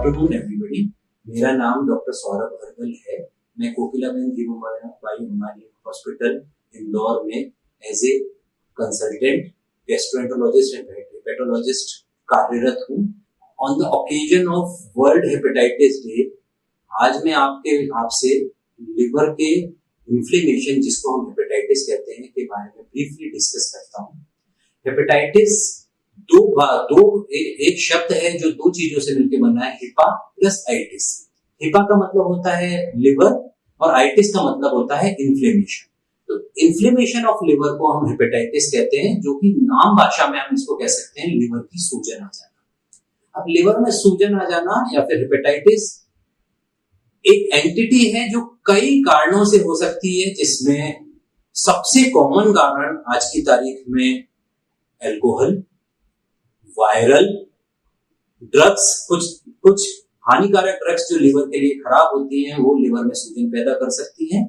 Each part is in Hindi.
Afternoon everybody. मेरा नाम डॉक्टर सौरभ अरगल है। मैं कोकिलाबेन धीरूभाई अंबानी हॉस्पिटल इंदौर में as a consultant gastroenterologist and hepatologist कार्यरत हूँ। On the occasion of world hepatitis day आज मैं आपसे लिवर के इन्फ्लेमेशन, जिसको हम हेपेटाइटिस कहते हैं, के बारे में ब्रीफली डिस्कस करता हूँ। हेपेटाइटिस एक शब्द है जो दो चीजों से मिलकर बना है, हिपा प्लस आइटिस। हिपा का मतलब होता है लिवर और आइटिस का मतलब होता है इन्फ्लेमेशन। तो इन्फ्लेमेशन ऑफ लिवर को हम हेपेटाइटिस कहते हैं, जो कि नाम भाषा में हम इसको कह सकते हैं लिवर की सूजन आ जाना। अब लिवर में सूजन आ जाना या फिर हेपेटाइटिस एक एंटिटी है जो कई कारणों से हो सकती है, जिसमें सबसे कॉमन कारण आज की तारीख में अल्कोहल, वायरल ड्रग्स, कुछ हानिकारक ड्रग्स जो लिवर के लिए खराब होती हैं, वो लिवर में सूजन पैदा कर सकती हैं।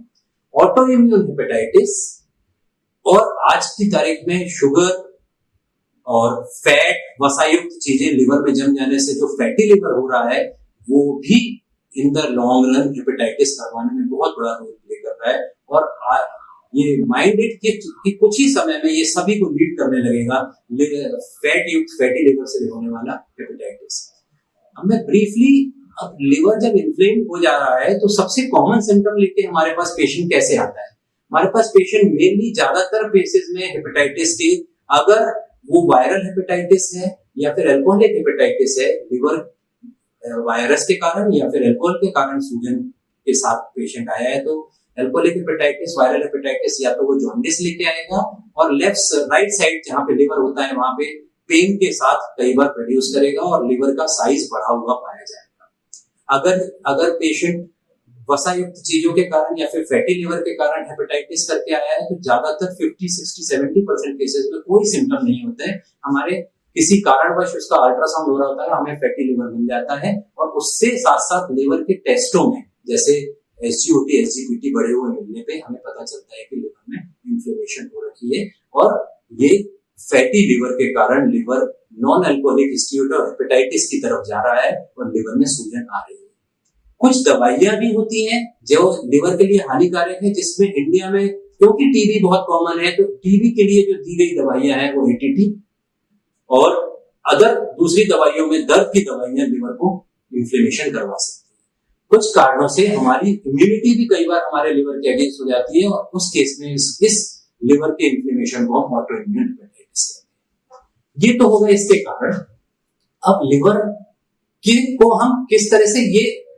ऑटो इम्यून हेपेटाइटिस और आज की तारीख में शुगर और फैट, वसायुक्त चीजें लिवर में जम जाने से जो फैटी लिवर हो रहा है, वो भी in the long run hepatitis करवाने में बहुत बड़ा रोल प्ले कर रहा है। और ये माइंडेड कि कुछ ही समय में ये सभी को लीड करने लगेगा फैटी लिवर से होने वाला हेपेटाइटिस। अब मैं ब्रीफली, अब लिवर जब इन्फ्लेम हो जा रहा है तो सबसे कॉमन सिम्टम लेके हमारे पास पेशेंट कैसे आता है? हमारे पास पेशेंट मेनली ज्यादातर केसेस में हेपेटाइटिस के, अगर वो वायरल हेपेटाइटिस है या फिर अल्कोहलिक हेपेटाइटिस है, लिवर वायरस के कारण या फिर अल्कोहल के कारण सूजन के साथ पेशेंट आया है, तो अल्कोहलिक हेपेटाइटिस, वायरल हेपेटाइटिस, या तो वो जॉन्डिस लेके आएगा और राइट साइड जहां पे लिवर होता है वहां पे पेन के साथ कई बार प्रोड्यूस करेगा और लिवर का साइज बढ़ा हुआ पाया जाएगा। अगर पेशेंट वसायुक्त चीजों के कारण या फिर फैटी लिवर के कारण हेपेटाइटिस करके आया है, तो ज्यादातर 50, 60, 70% केसेस में कोई सिम्टम नहीं होते हैं। हमारे किसी कारणवश उसका अल्ट्रासाउंड हो रहा होता है, हमें फैटी लिवर मिल जाता है और उससे साथ साथ लिवर के टेस्टों में, जैसे SGOT, SGPT बढ़े हुए मिलने पे हमें पता चलता है कि लिवर में इन्फ्लेमेशन हो रखी है और ये फैटी लिवर के कारण लिवर नॉन अल्कोहलिक हिस्टीरियोटा हेपेटाइटिस की तरफ जा रहा है और लिवर में सूजन आ रही है। कुछ दवाइयां भी होती हैं जो लिवर के लिए हानिकारक है, जिसमें इंडिया में क्योंकि टीबी बहुत कॉमन है, तो टीबी के लिए जो दी गई दवाइयां हैं वो ATT और अदर दूसरी दवाइयों में दर्द की दवाइयां लिवर को इन्फ्लेमेशन करवा सकती है। कुछ कारणों से हमारी इम्यूनिटी भी कई बार हमारे लिवर के अगेंस्ट हो जाती है और उस केस में इस लिवर के इन्फ्लेमेशन को हम ऑटो इम्यून हेपेटाइटिस कहते हैं। ये तो होगा इसके कारण। अब लिवर को हम किस तरह से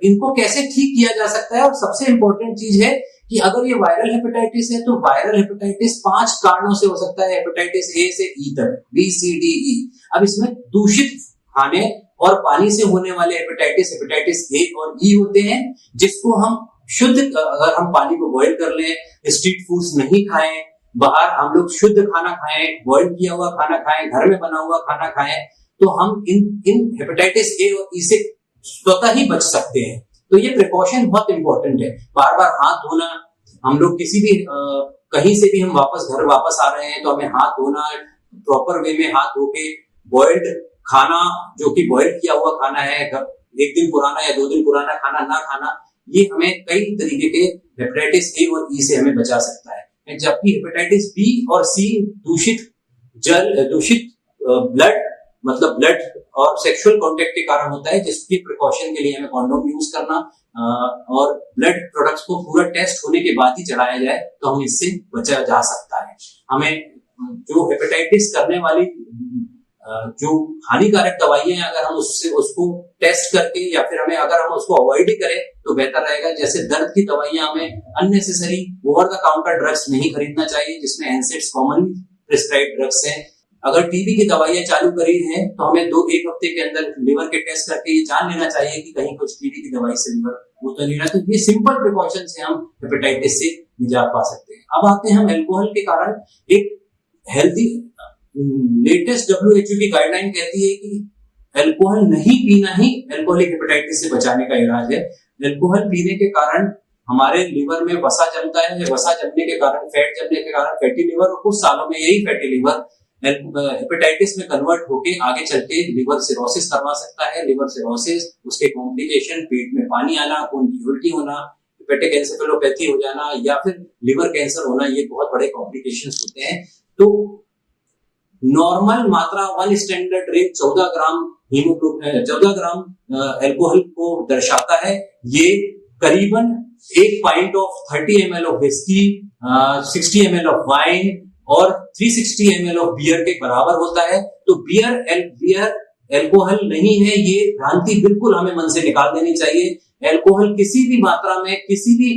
इनको कैसे ठीक किया जा सकता है, और सबसे इंपॉर्टेंट चीज है कि अगर ये वायरल हेपेटाइटिस है तो वायरल हेपेटाइटिस 5 कारणों से हो सकता है, हेपेटाइटिस A से E तक, B, C, D, E। अब इसमें दूषित खाने और पानी से होने वाले हेपेटाइटिस A और E होते हैं, जिसको हम अगर हम पानी को बॉयल कर लें, स्ट्रीट फूड्स नहीं खाएं, बाहर हम लोग शुद्ध खाना खाएं, बॉयल किया हुआ खाना खाएं, घर में बना हुआ खाना खाएं, तो हम इन हेपेटाइटिस A और E से स्वतः ही बच सकते हैं। तो ये प्रिकॉशन बहुत इंपॉर्टेंट है। बार बार हाथ धोना, हम लोग किसी भी कहीं से भी हम घर वापस आ रहे हैं तो हमें हाथ धोना, प्रॉपर वे में हाथ धो के, बॉइल्ड खाना जो कि बॉयल किया हुआ खाना है, 1 दिन पुराना या 2 दिन पुराना खाना ना खाना, ये हमें कई तरीके के हेपेटाइटिस A और E से हमें बचा सकता है। जबकि हेपेटाइटिस B और C दूषित ब्लड, मतलब ब्लड और सेक्सुअल कांटेक्ट के कारण होता है, जिसकी प्रिकॉशन के लिए हमें कॉन्डोम यूज करना और ब्लड प्रोडक्ट्स को पूरा टेस्ट होने के बाद ही चढ़ाया जाए, तो हम इससे बचा जा सकता है। हमें जो हेपेटाइटिस करने वाली जो हानिकारक दवाइयां हैं, अगर हम उसको टेस्ट करके या फिर अगर हम उसको अवॉइड ही करें तो बेहतर रहेगा। जैसे दर्द की दवाइयां, हमें unnecessary over the counter drugs नहीं खरीदना चाहिए, जिसमें एनसेड्स कॉमनली प्रिस्क्राइब्ड ड्रग्स हैं। अगर टीबी की दवाइयां चालू करी हैं तो हमें 1 हफ्ते के अंदर लिवर के टेस्ट करके ये जान लेना चाहिए कि कहीं कुछ टीबी की दवाई से लिवर वो तो नहीं रहा। तो ये सिंपल प्रिकॉशन से हम हेपेटाइटिस से निजात पा सकते हैं। अब आते हैं हम अल्कोहल के कारण। एक हेल्दी लेटेस्ट WHO की गाइडलाइन कहती है कि अल्कोहल नहीं पीना ही अल्कोहलिक हेपेटाइटिस से बचाने का इलाज है। अल्कोहल पीने के कारण हमारे लिवर में वसा जमता है, वसा जमने के कारण, फैट जमने के कारण फैटी लिवर, और कुछ सालों में यही फैटी लिवर हेपेटाइटिस में कन्वर्ट होके आगे चल के लिवर सिरोसिस करवा सकता है। लिवर सिरोसिस, उसके कॉम्प्लिकेशन, पेट में पानी आना, खून की उल्टी होना, हेपेटिक एन्सेफेलोपैथी हो जाना या फिर लिवर कैंसर होना, ये बहुत बड़े कॉम्प्लिकेशंस होते हैं। तो नॉर्मल मात्रा 1 स्टैंडर्ड ड्रिंक 14 ग्राम हीमोग्लोबिन 14 ग्राम अल्कोहल को दर्शाता है। ये करीबन 1 pint of 30 ml of whisky, 60 ml of wine और 360 ml ऑफ बियर के बराबर होता है। तो बियर अल्कोहल नहीं है, ये भ्रांति बिल्कुल हमें मन से निकाल देनी चाहिए। अल्कोहल किसी भी मात्रा में, किसी भी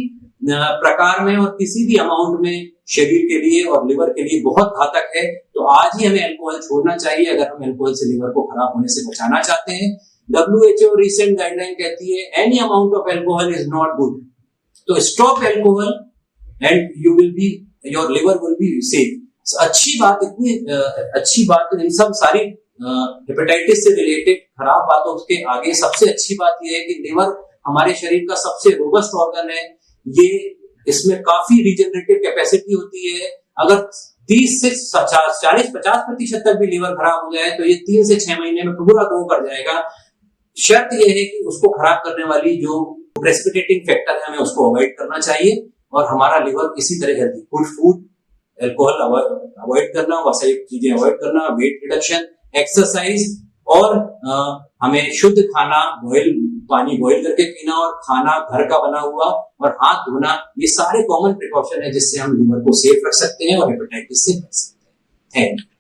प्रकार में और किसी भी अमाउंट में शरीर के लिए और लिवर के लिए बहुत घातक है। तो आज ही हमें अल्कोहल छोड़ना चाहिए अगर हम अल्कोहल से लिवर को खराब होने से बचाना चाहते हैं। WHO रिसेंट गाइडलाइन कहती है any amount of alcohol is not good. तो stop alcohol and your liver will be safe. अच्छी बात इन सब सारी हेपेटाइटिस से रिलेटेड खराब बातों के आगे सबसे अच्छी बात यह है कि लिवर हमारे शरीर का सबसे रोबस्ट ऑर्गन है। ये इसमें काफी रिजेनरेटिव कैपेसिटी होती है। अगर 30 से 40-50% तक भी लिवर खराब हो जाए तो ये 3 से 6 महीने में पूरा ग्रो कर जाएगा। शर्त यह है कि उसको खराब करने वाली जो प्रेसिपिटेटिंग फैक्टर है हमें उसको अवॉइड करना चाहिए और हमारा लिवर इसी तरह हेल्थी फूड, अल्कोहल अवॉइड करना, वसायिक चीजें अवॉइड करना, वेट रिडक्शन, एक्सरसाइज और हमें शुद्ध खाना, पानी बॉईल करके पीना और खाना घर का बना हुआ और हाथ धोना, ये सारे कॉमन प्रिकॉशन है जिससे हम लिवर को सेफ रख सकते हैं और हेपेटाइटिस से बच सकते हैं। Thank you.